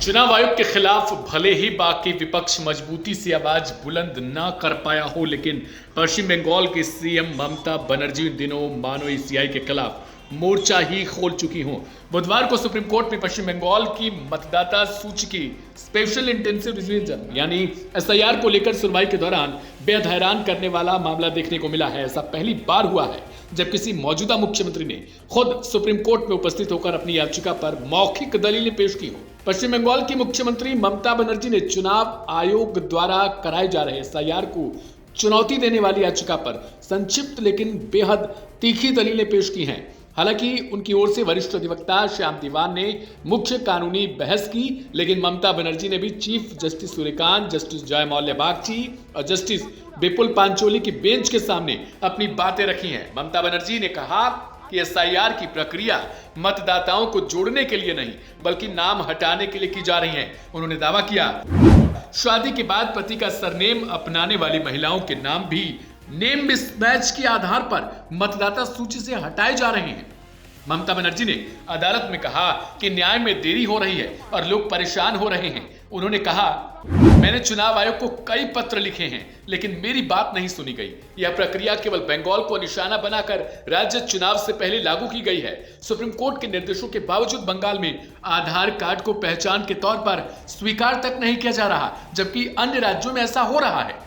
चुनाव आयोग के खिलाफ भले ही बाकी विपक्ष मजबूती से आवाज बुलंद ना कर पाया हो, लेकिन पश्चिम बंगाल की सीएम ममता बनर्जी इन दिनों मानो ईसीआई के खिलाफ मोर्चा ही खोल चुकी हूं। बुधवार को सुप्रीम कोर्ट में पश्चिम बंगाल की मतदाता सूची की स्पेशल इंटेंसिव रिवीजन यानी एसआईआर को लेकर सुनवाई के दौरान बेहद हैरान करने वाला मामला देखने को मिला है। ऐसा पहली बार हुआ है जब किसी मौजूदा मुख्यमंत्री ने खुद सुप्रीम कोर्ट में उपस्थित होकर अपनी याचिका पर मौखिक दलीलें पेश की हो। पश्चिम बंगाल की मुख्यमंत्री ममता बनर्जी ने चुनाव आयोग द्वारा कराए जा रहे एसआईआर को चुनौती देने वाली याचिका पर संक्षिप्त लेकिन बेहद तीखी दलीलें पेश की हैं। हालांकि उनकी ओर से वरिष्ठ अधिवक्ता श्याम दीवान ने मुख्य कानूनी बहस की, लेकिन ममता बनर्जी ने भी chief justice Suryakant, justice Joymalya Bagchi और जस्टिस विपुल पांचोली की बेंच के सामने अपनी बातें रखी हैं। ममता बनर्जी ने कहा कि एसआईआर की प्रक्रिया मतदाताओं को जोड़ने के लिए नहीं बल्कि नाम हटाने के लिए की जा रही है। उन्होंने दावा किया शादी के बाद पति का सरनेम अपनाने वाली महिलाओं के नाम भी नेम मिसमैच के आधार पर मतदाता सूची से हटाए जा रहे हैं। ममता बनर्जी ने अदालत में कहा कि न्याय में देरी हो रही है और लोग परेशान हो रहे हैं। उन्होंने कहा, मैंने चुनाव आयोग को कई पत्र लिखे हैं लेकिन मेरी बात नहीं सुनी गई। यह प्रक्रिया केवल बंगाल को निशाना बनाकर राज्य चुनाव से पहले लागू की गई है। सुप्रीम कोर्ट के निर्देशों के बावजूद बंगाल में आधार कार्ड को पहचान के तौर पर स्वीकार तक नहीं किया जा रहा, जबकि अन्य राज्यों में ऐसा हो रहा है।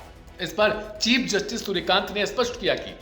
इस पर चीफ जस्टिस सूर्यकांत ने स्पष्ट किया कि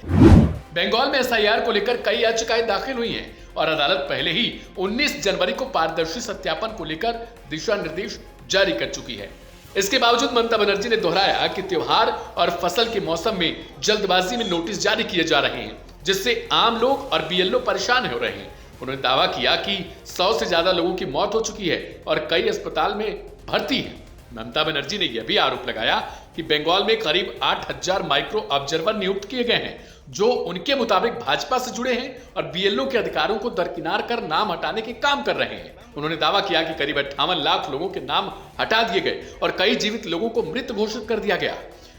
बंगाल में एसआईआर को लेकर कई याचिकाएं दाखिल हुई हैं और अदालत पहले ही 19 जनवरी को पारदर्शी सत्यापन को लेकर दिशा निर्देश जारी कर चुकी है। इसके बावजूद ममता बनर्जी ने दोहराया कि त्योहार और फसल के मौसम में जल्दबाजी में नोटिस जारी किए जा रहे हैं, जिससे आम लोग और बीएलओ परेशान हो रहे हैं। उन्होंने दावा किया कि 100 से ज्यादा लोगों की मौत हो चुकी है और कई अस्पताल में भर्ती है। ममता बनर्जी ने यह भी आरोप लगाया कि बंगाल में करीब 8000 माइक्रो ऑब्जर्वर नियुक्त किए गए हैं, जो उनके मुताबिक भाजपा से जुड़े हैं और बीएलओ के अधिकारों को दरकिनार कर नाम हटाने के काम कर रहे हैं। उन्होंने दावा किया कि करीब 58 लाख लोगों के नाम हटा दिए गए और कई जीवित लोगों को मृत घोषित कर दिया गया।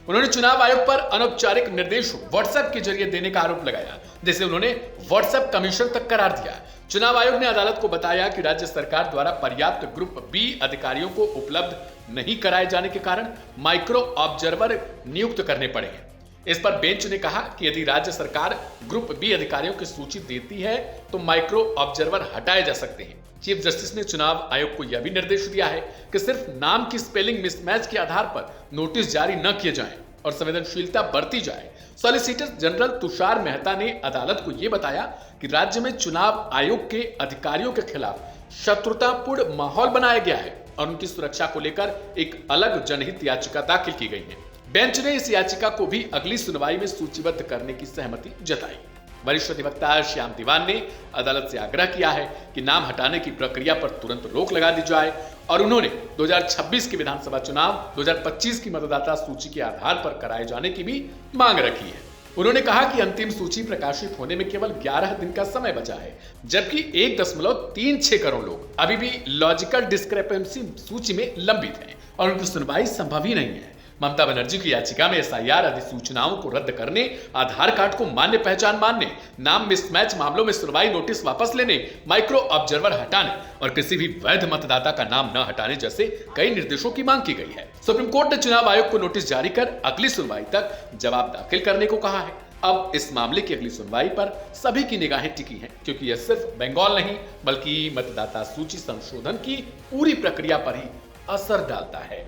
उन्होंने चुनाव आयोग पर अनौपचारिक निर्देश व्हाट्सएप के जरिए देने का आरोप लगाया, जिसे उन्होंने व्हाट्सएप कमीशन तक करार दिया। चुनाव आयोग ने अदालत को बताया कि राज्य सरकार द्वारा पर्याप्त ग्रुप बी अधिकारियों को उपलब्ध नहीं कराए जाने के कारण माइक्रो ऑब्जर्वर नियुक्त करने पड़े हैं। इस पर बेंच ने कहा कि यदि राज्य सरकार ग्रुप बी अधिकारियों की सूची देती है तो माइक्रो ऑब्जर्वर हटाए जा सकते हैं। चीफ जस्टिस ने चुनाव आयोग को यह भी निर्देश दिया है कि सिर्फ नाम की स्पेलिंग मिसमैच के आधार पर नोटिस जारी न किए जाएं और संवेदनशीलता बरती जाए। सॉलिसिटर जनरल तुषार मेहता ने अदालत को यह बताया कि राज्य में चुनाव आयोग के अधिकारियों के खिलाफ शत्रुतापूर्ण माहौल बनाया गया है और उनकी सुरक्षा को लेकर एक अलग जनहित याचिका दाखिल की गई है। बेंच ने इस याचिका को भी अगली सुनवाई में सूचीबद्ध करने की सहमति जताई। वरिष्ठ अधिवक्ता श्याम दीवान ने अदालत से आग्रह किया है कि नाम हटाने की प्रक्रिया पर तुरंत रोक लगा दी जाए और उन्होंने 2026 के विधानसभा चुनाव 2025 की मतदाता सूची के आधार पर कराए जाने की भी मांग रखी है। उन्होंने कहा कि अंतिम सूची प्रकाशित होने में केवल 11 दिन का समय बचा है, जबकि 1.36 करोड़ लोग अभी भी लॉजिकल डिस्क्रिपेंसी सूची में लंबित हैं और उनकी सुनवाई संभव ही नहीं है। ममता बनर्जी की याचिका में एसआईआर अधिसूचनाओं को रद्द करने, आधार कार्ड को मान्य पहचान मानने, नाम मिसमैच मामलों में सुनवाई नोटिस वापस लेने, माइक्रो ऑब्जर्वर हटाने और किसी भी वैध मतदाता का नाम न हटाने जैसे कई निर्देशों की मांग की गई है। सुप्रीम कोर्ट ने चुनाव आयोग को नोटिस जारी कर अगली सुनवाई तक जवाब दाखिल करने को कहा है। अब इस मामले की अगली सुनवाई पर सभी की निगाहें टिकी हैं, क्योंकि यह सिर्फ बंगाल नहीं बल्कि मतदाता सूची संशोधन की पूरी प्रक्रिया पर ही असर डालता है।